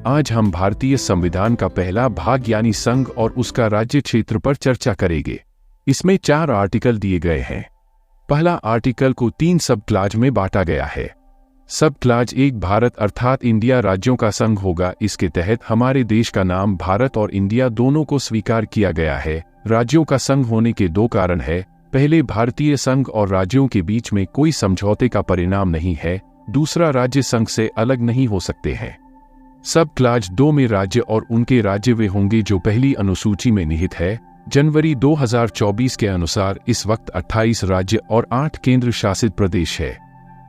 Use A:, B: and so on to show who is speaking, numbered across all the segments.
A: आज हम भारतीय संविधान का पहला भाग यानी संघ और उसका राज्य क्षेत्र पर चर्चा करेंगे। इसमें 4 आर्टिकल दिए गए हैं। पहला आर्टिकल को 3 सब क्लाज में बांटा गया है। सब क्लाज 1 भारत अर्थात इंडिया राज्यों का संघ होगा। इसके तहत हमारे देश का नाम भारत और इंडिया दोनों को स्वीकार किया गया है। राज्यों का संघ होने के 2 कारण है। पहले, भारतीय संघ और राज्यों के बीच में कोई समझौते का परिणाम नहीं है। दूसरा, राज्य संघ से अलग नहीं हो सकते हैं। सब क्लाज 2 में राज्य और उनके राज्य वे होंगे जो पहली अनुसूची में निहित है। जनवरी 2024 के अनुसार इस वक्त 28 राज्य और 8 केंद्र शासित प्रदेश है।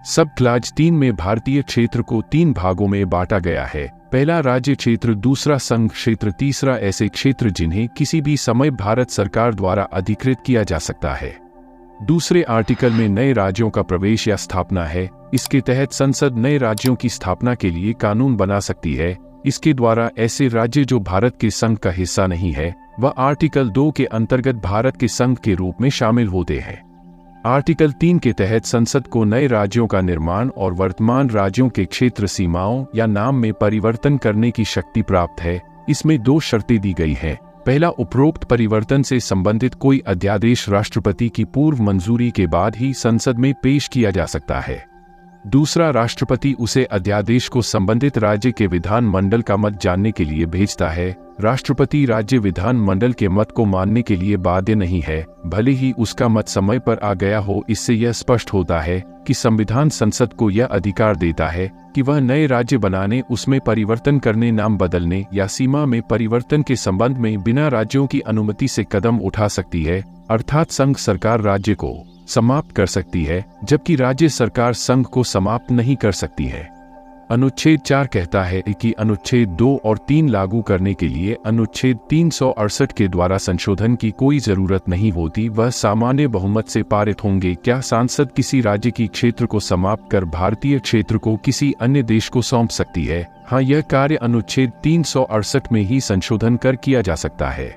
A: सब क्लाज 3 में भारतीय क्षेत्र को 3 भागों में बांटा गया है। पहला राज्य क्षेत्र, दूसरा संघ क्षेत्र, तीसरा ऐसे क्षेत्र जिन्हें किसी भी समय भारत सरकार द्वारा अधिकृत किया जा सकता है। दूसरे आर्टिकल में नए राज्यों का प्रवेश या स्थापना है। इसके तहत संसद नए राज्यों की स्थापना के लिए कानून बना सकती है। इसके द्वारा ऐसे राज्य जो भारत के संघ का हिस्सा नहीं है वह आर्टिकल 2 के अंतर्गत भारत के संघ के रूप में शामिल होते हैं। आर्टिकल 3 के तहत संसद को नए राज्यों का निर्माण और वर्तमान राज्यों के क्षेत्र सीमाओं या नाम में परिवर्तन करने की शक्ति प्राप्त है। इसमें 2 शर्तें दी गई हैं। पहला, उपरोक्त परिवर्तन से संबंधित कोई अध्यादेश राष्ट्रपति की पूर्व मंजूरी के बाद ही संसद में पेश किया जा सकता है। दूसरा, राष्ट्रपति उसे अध्यादेश को संबंधित राज्य के विधान मंडल का मत जानने के लिए भेजता है। राष्ट्रपति राज्य विधान मंडल के मत को मानने के लिए बाध्य नहीं है, भले ही उसका मत समय पर आ गया हो। इससे यह स्पष्ट होता है कि संविधान संसद को यह अधिकार देता है कि वह नए राज्य बनाने, उसमें परिवर्तन करने, नाम बदलने या सीमा में परिवर्तन के संबंध में बिना राज्यों की अनुमति से कदम उठा सकती है। अर्थात संघ सरकार राज्य को समाप्त कर सकती है, जबकि राज्य सरकार संघ को समाप्त नहीं कर सकती है। अनुच्छेद 4 कहता है कि अनुच्छेद 2 और 3 लागू करने के लिए अनुच्छेद 368 के द्वारा संशोधन की कोई जरूरत नहीं होती, वह सामान्य बहुमत से पारित होंगे। क्या सांसद किसी राज्य की क्षेत्र को समाप्त कर भारतीय क्षेत्र को किसी अन्य देश को सौंप सकती है? हाँ, यह कार्य अनुच्छेद 368 में ही संशोधन कर किया जा सकता है।